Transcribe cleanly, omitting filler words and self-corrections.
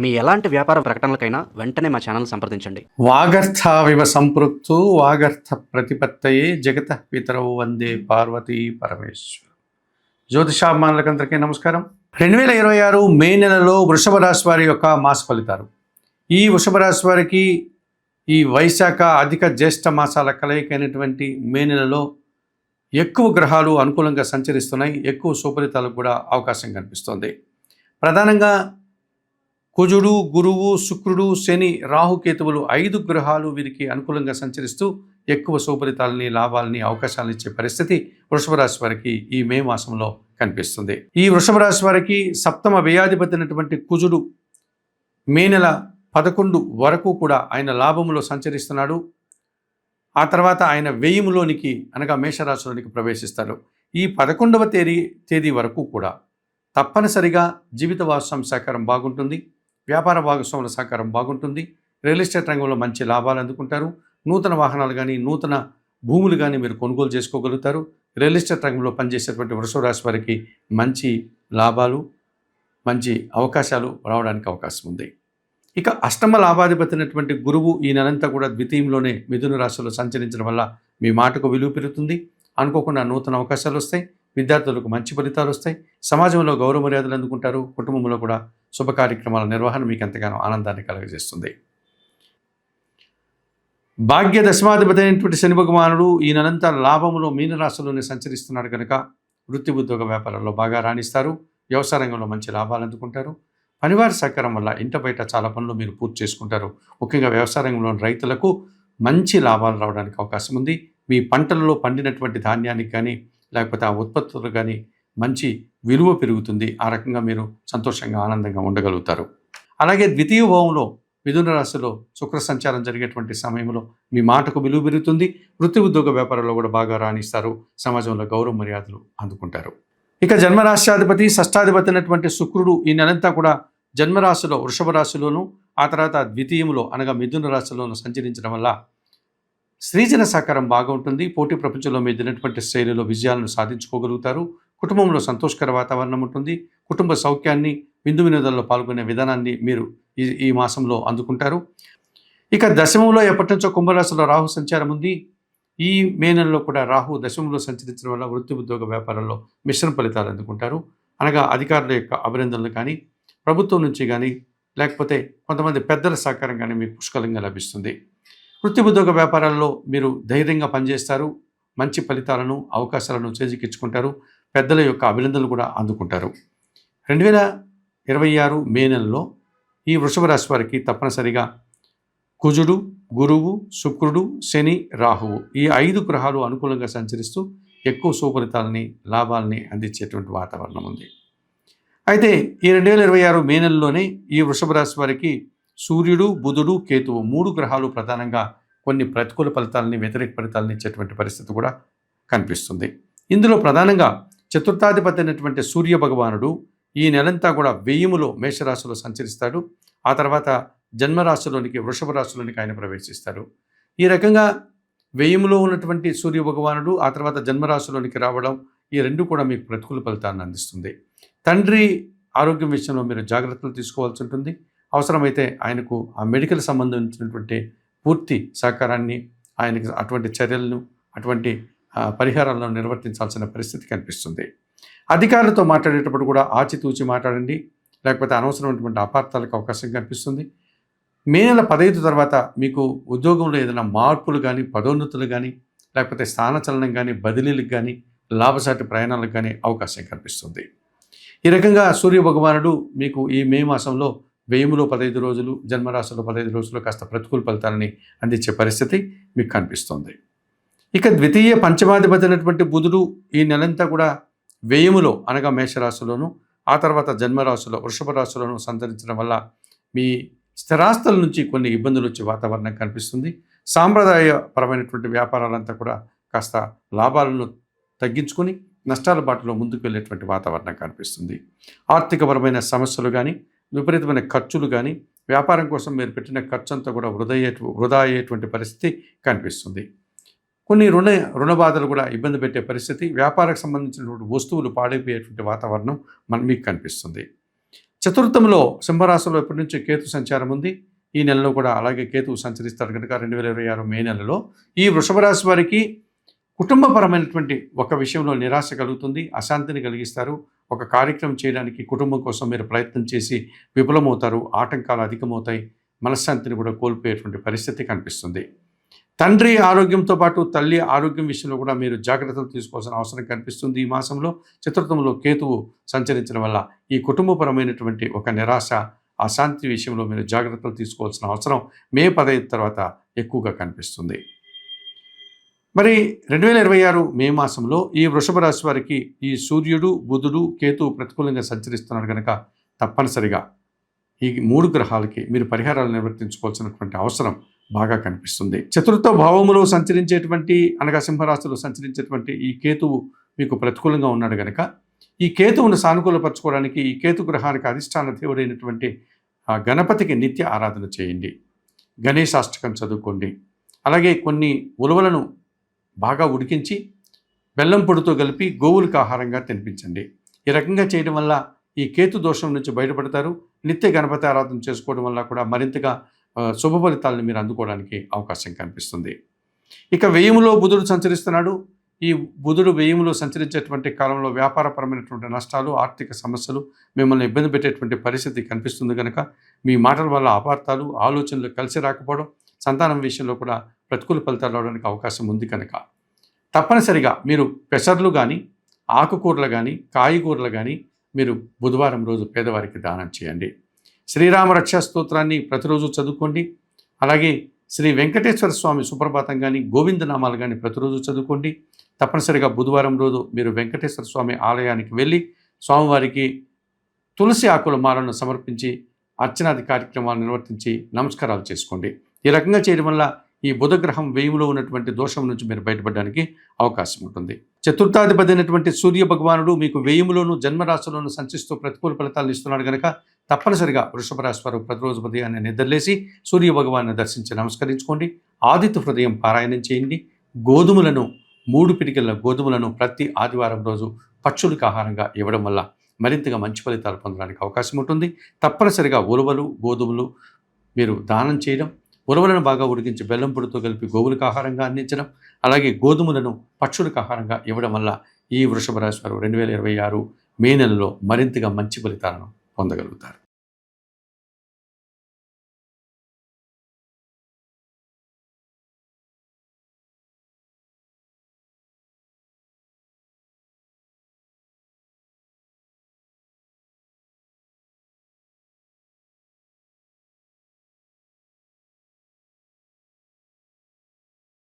మీ ఎలాంటి వ్యాపార ప్రకటనలకైనా వెంటనే మా ఛానల్ సంప్రదించండి. వాగర్థావివ సంపృక్తు వాగర్థ ప్రతిపత్తయే జగత పితరౌ వందే పార్వతీ పరమేశ్వర. జ్యోతిషాభిమానులకందరికీ నమస్కారం. 2026 మే నెలలో వృషభ రాశి వారి యొక్క మాస ఫలితాలు. ఈ వృషభ రాశి వారికి ఈ వైశాఖ అధిక జ్యేష్ఠ మాసాల కలయికైనటువంటి మే నెలలో ఎక్కువ గ్రహాలు అనుకూలంగా సంచరిస్తున్నాయి. ఎక్కువ సుఫలితాలకు కూడా అవకాశం కనిపిస్తోంది. ప్రధానంగా కుజుడు, గురువు, శుక్రుడు, శని, రాహుకేతువులు 5 గ్రహాలు వీరికి అనుకూలంగా సంచరిస్తూ ఎక్కువ శుభఫలితాలని, లాభాలని, అవకాశాలను ఇచ్చే పరిస్థితి వృషభ రాశి వారికి ఈ మే మాసంలో కనిపిస్తుంది. ఈ వృషభ రాశి వారికి సప్తమ వ్యయాధిపతి అయినటువంటి కుజుడు మే నెల 11 వరకు కూడా ఆయన లాభములో సంచరిస్తున్నాడు. ఆ తర్వాత ఆయన వ్యయములోనికి అనగా మేషరాశిలోనికి ప్రవేశిస్తాడు. ఈ 11వ తేదీ వరకు కూడా తప్పనిసరిగా జీవిత భాగస్వామి సహకారం బాగుంటుంది. వ్యాపార భాగస్వాముల సహకారం బాగుంటుంది. రియల్ ఎస్టేట్ రంగంలో మంచి లాభాలు అందుకుంటారు. నూతన వాహనాలు కానీ, నూతన భూములు కానీ మీరు కొనుగోలు చేసుకోగలుగుతారు. రియల్ ఎస్టేట్ రంగంలో పనిచేసేటువంటి వృషభ రాశి వారికి మంచి లాభాలు, మంచి అవకాశాలు రావడానికి అవకాశం ఉంది. ఇక అష్టమ లాభాధిపతి అయినటువంటి గురువు ఈ నెలంతా కూడా ద్వితీయంలోనే మిథున రాశిలో సంచరించడం వల్ల మీ మాటకు విలువ పెరుగుతుంది. అనుకోకుండా నూతన అవకాశాలు వస్తాయి. విద్యార్థులకు మంచి ఫలితాలు వస్తాయి. సమాజంలో గౌరవ మర్యాదలు అందుకుంటారు. కుటుంబంలో కూడా శుభ కార్యక్రమాల నిర్వహణ మీకు ఎంతగానో ఆనందాన్ని కలుగజేస్తుంది. భాగ్య దశమాధిపతి అయినటువంటి శని భగవానుడు ఈ నెలంతా లాభములో మీనరాశిలోనే సంచరిస్తున్నాడు కనుక వృత్తి ఉద్యోగ వ్యాపారాల్లో బాగా రాణిస్తారు. వ్యవసాయ రంగంలో మంచి లాభాలు అందుకుంటారు. పనివారి సహకారం వల్ల ఇంట బయట చాలా పనులు మీరు పూర్తి చేసుకుంటారు. ముఖ్యంగా వ్యవసాయ రంగంలోని రైతులకు మంచి లాభాలు రావడానికి అవకాశం ఉంది. మీ పంటలలో పండినటువంటి ధాన్యానికి కానీ, లేకపోతే ఆ ఉత్పత్తులు కానీ మంచి విలువ పెరుగుతుంది. ఆ రకంగా మీరు సంతోషంగా, ఆనందంగా ఉండగలుగుతారు. అలాగే ద్వితీయ భావంలో మిథున రాశిలో శుక్ర సంచారం జరిగేటువంటి సమయంలో మీ మాటకు విలువ పెరుగుతుంది. వృత్తి ఉద్యోగ వ్యాపారంలో కూడా బాగా రాణిస్తారు. సమాజంలో గౌరవ మర్యాదలు అందుకుంటారు. ఇక జన్మరాశ్యాధిపతి, షష్టాధిపతి అయినటువంటి శుక్రుడు ఈ నెలంతా కూడా జన్మరాశిలో వృషభ రాశిలోను, ఆ తర్వాత ద్వితీయంలో అనగా మిథున రాశిలోను సంచరించడం వల్ల స్త్రీజన సహకారం బాగా ఉంటుంది. పోటీ ప్రపంచంలో మీదినటువంటి శైలిలో విజయాలను సాధించుకోగలుగుతారు. కుటుంబంలో సంతోషకర వాతావరణం ఉంటుంది. కుటుంబ సౌఖ్యాన్ని, విందు వినోదాల్లో పాల్గొనే విధానాన్ని మీరు ఈ మాసంలో అందుకుంటారు. ఇక దశమంలో ఎప్పటి నుంచో కుంభరాశిలో రాహు సంచారం ఉంది. ఈ మే నెలలో కూడా రాహు దశమంలో సంచరించడం వల్ల వృత్తి ఉద్యోగ వ్యాపారాల్లో మిశ్రమ ఫలితాలు అందుకుంటారు. అనగా అధికారుల యొక్క అభినందనలు కానీ, ప్రభుత్వం నుంచి కానీ, లేకపోతే కొంతమంది పెద్దల సహకారం కానీ మీకు పుష్కలంగా లభిస్తుంది. వృత్తి ఉద్యోగ వ్యాపారాల్లో మీరు ధైర్యంగా పనిచేస్తారు. మంచి ఫలితాలను, అవకాశాలను చేజిక్కించుకుంటారు. పెద్దల యొక్క అభినందనలు కూడా అందుకుంటారు. 2026 మే నెలలో ఈ వృషభ రాశి వారికి తప్పనిసరిగా కుజుడు, గురువు, శుక్రుడు, శని, రాహువు ఈ 5 గ్రహాలు అనుకూలంగా సంచరిస్తూ ఎక్కువ సుఫలితాలని, లాభాలని అందించేటువంటి వాతావరణం ఉంది. అయితే ఈ 2026 మే నెలలోనే ఈ వృషభ రాశి వారికి సూర్యుడు, బుధుడు, కేతువు 3 గ్రహాలు ప్రధానంగా కొన్ని ప్రతికూల ఫలితాలని, వ్యతిరేక ఫలితాలను ఇచ్చేటువంటి పరిస్థితి కూడా కనిపిస్తుంది. ఇందులో ప్రధానంగా చతుర్థాధిపతి అయినటువంటి సూర్య భగవానుడు ఈ నెలంతా కూడా వ్యయములో మేషరాశిలో సంచరిస్తాడు. ఆ తర్వాత జన్మరాశిలోనికి వృషభ రాశిలోనికి ఆయన ప్రవేశిస్తాడు. ఈ రకంగా వ్యయములో ఉన్నటువంటి సూర్య భగవానుడు ఆ తర్వాత జన్మరాశిలోనికి రావడం ఈ రెండు కూడా మీకు ప్రతికూల ఫలితాన్ని అందిస్తుంది. తండ్రి ఆరోగ్యం విషయంలో మీరు జాగ్రత్తలు తీసుకోవాల్సి ఉంటుంది. అవసరమైతే ఆయనకు ఆ మెడికల్ సంబంధించినటువంటి పూర్తి సహకారాన్ని, ఆయనకి అటువంటి చర్యలను, అటువంటి పరిహారాలను నిర్వర్తించాల్సిన పరిస్థితి కనిపిస్తుంది. అధికారులతో మాట్లాడేటప్పుడు కూడా ఆచితూచి మాట్లాడండి, లేకపోతే అనవసరమైనటువంటి అపార్థాలకు అవకాశం కనిపిస్తుంది. మే నెల 15 తర్వాత మీకు ఉద్యోగంలో ఏదైనా మార్పులు కానీ, పదోన్నతులు కానీ, లేకపోతే స్థానచలనం కానీ, బదిలీలకు కానీ, లాభసాటి ప్రయాణాలకు కానీ అవకాశం కనిపిస్తుంది. ఈ రకంగా సూర్య భగవానుడు మీకు ఈ మే మాసంలో వ్యయములో 15 రోజులు, జన్మరాశిలో 15 రోజులు కాస్త ప్రతికూల ఫలితాలని అందించే పరిస్థితి మీకు కనిపిస్తుంది. ఇక ద్వితీయ పంచమాధిపతి అయినటువంటి బుధుడు ఈ నెలంతా కూడా వ్యయములో అనగా మేషరాశిలోను, ఆ తర్వాత జన్మరాశిలో వృషభ రాశిలోను సంచరించడం వల్ల మీ స్థిరాస్తుల నుంచి కొన్ని ఇబ్బందులు వచ్చే వాతావరణం కనిపిస్తుంది. సాంప్రదాయపరమైనటువంటి వ్యాపారాలంతా కూడా కాస్త లాభాలను తగ్గించుకొని నష్టాల బాటలో ముందుకు వెళ్ళేటువంటి వాతావరణం కనిపిస్తుంది. ఆర్థికపరమైన సమస్యలు కానీ, విపరీతమైన ఖర్చులు కానీ, వ్యాపారం కోసం మీరు పెట్టిన ఖర్చు అంతా కూడా వృధా అయ్యేటువంటి పరిస్థితి కనిపిస్తుంది. కొన్ని రుణ బాధలు కూడా ఇబ్బంది పెట్టే పరిస్థితి, వ్యాపారకు సంబంధించినటువంటి వస్తువులు పాడైపోయేటువంటి వాతావరణం మీకు కనిపిస్తుంది. చతుర్థంలో సింహరాశిలో ఎప్పటి నుంచి కేతు సంచారం ఉంది. ఈ నెలలో కూడా అలాగే కేతువు సంచరిస్తారు కనుక 2026 మే నెలలో ఈ వృషభ రాశి వారికి కుటుంబపరమైనటువంటి ఒక విషయంలో నిరాశ కలుగుతుంది, అశాంతిని కలిగిస్తారు. ఒక కార్యక్రమం చేయడానికి కుటుంబం కోసం మీరు ప్రయత్నం చేసి విఫలమవుతారు, ఆటంకాలు అధికమవుతాయి, మనశ్శాంతిని కూడా కోల్పోయేటువంటి పరిస్థితి కనిపిస్తుంది. తండ్రి ఆరోగ్యంతో పాటు తల్లి ఆరోగ్యం విషయంలో కూడా మీరు జాగ్రత్తలు తీసుకోవాల్సిన అవసరం కనిపిస్తుంది. ఈ మాసంలో చతుర్థంలో కేతువు సంచరించడం వల్ల ఈ కుటుంబపరమైనటువంటి ఒక నిరాశ, అశాంతి విషయంలో మీరు జాగ్రత్తలు తీసుకోవాల్సిన అవసరం మే 15 తర్వాత ఎక్కువగా కనిపిస్తుంది. మరి 2026 మే మాసంలో ఈ వృషభ రాశి వారికి ఈ సూర్యుడు, బుధుడు, కేతువు ప్రతికూలంగా సంచరిస్తున్నారు కనుక తప్పనిసరిగా ఈ 3 గ్రహాలకి మీరు పరిహారాలు నిర్వర్తించుకోవాల్సినటువంటి అవసరం బాగా కనిపిస్తుంది. చతుర్థ భావములో సంచరించేటువంటి అనగా సింహరాశిలో సంచరించేటువంటి ఈ కేతువు మీకు ప్రతికూలంగా ఉన్నాడు కనుక ఈ కేతువును సానుకూలపరచుకోవడానికి ఈ కేతు గ్రహానికి అధిష్టాన దేవుడైనటువంటి ఆ గణపతికి నిత్య ఆరాధన చేయండి, గణేశాష్టకం చదువుకోండి. అలాగే కొన్ని ఉలవలను బాగా ఉడికించి బెల్లం పొడితో కలిపి గోవులకు ఆహారంగా తినిపించండి. ఈ రకంగా చేయడం వల్ల ఈ కేతు దోషం నుంచి బయటపడతారు. నిత్య గణపతి ఆరాధన చేసుకోవడం వల్ల కూడా మరింతగా శుభ ఫలితాలను మీరు అందుకోవడానికి అవకాశం కనిపిస్తుంది. ఇక వ్యయములో బుధుడు సంచరిస్తున్నాడు. ఈ బుధుడు వ్యయములో సంచరించేటువంటి కాలంలో వ్యాపారపరమైనటువంటి నష్టాలు, ఆర్థిక సమస్యలు మిమ్మల్ని ఇబ్బంది పెట్టేటువంటి పరిస్థితి కనిపిస్తుంది కనుక మీ మాటల వల్ల అపార్థాలు, ఆలోచనలు కలిసి రాకపోవడం, సంతానం విషయంలో కూడా ప్రతికూల ఫలితాలు రావడానికి అవకాశం ఉంది కనుక తప్పనిసరిగా మీరు పెసర్లు కానీ, ఆకుకూరలు కానీ, కాయగూరలు కానీ మీరు బుధవారం రోజు పేదవారికి దానం చేయండి. శ్రీరామ రక్షా స్తోత్రాన్ని ప్రతిరోజు చదువుకోండి. అలాగే శ్రీ వెంకటేశ్వర స్వామి సుప్రభాతం కానీ, గోవిందనామాలు కానీ ప్రతిరోజు చదువుకోండి. తప్పనిసరిగా బుధవారం రోజు మీరు వెంకటేశ్వర స్వామి ఆలయానికి వెళ్ళి స్వామివారికి తులసి ఆకుల మాలను సమర్పించి అర్చనాది కార్యక్రమాలు నిర్వర్తించి నమస్కారాలు చేసుకోండి. ఈ రకంగా చేయడం వల్ల ఈ బుధగ్రహం వ్యయంలో ఉన్నటువంటి దోషం నుంచి మీరు బయటపడడానికి అవకాశం ఉంటుంది. చతుర్థాధిపతి అయినటువంటి సూర్య భగవానుడు మీకు వ్యయములోను జన్మరాశిలోను సంచరిస్తూ ప్రతికూల ఫలితాలను ఇస్తున్నాడు కనుక తప్పనిసరిగా వృషభ రాశి వారు ప్రతిరోజు ఉదయాన్నే నిద్రలేసి సూర్య భగవాన్ని దర్శించి నమస్కరించుకోండి. ఆదిత్య హృదయం పారాయణం చేయండి. గోధుమలను 3 పిడికిళ్ళ గోధుమలను ప్రతి ఆదివారం రోజు పక్షులకు ఆహారంగా ఇవ్వడం వల్ల మరింతగా మంచి ఫలితాలు పొందడానికి అవకాశం ఉంటుంది. తప్పనిసరిగా ఉలవలు, గోధుమలు మీరు దానం చేయడం, ఉలవలను బాగా ఉడికించి బెల్లం పొడితో కలిపి గోవులకు ఆహారంగా అందించడం, అలాగే గోధుమలను పక్షులకు ఆహారంగా ఇవ్వడం వల్ల ఈ వృషభ రాశి వారు 2026 మే నెలలో మరింతగా మంచి ఫలితాలను పొందగలుగుతారు.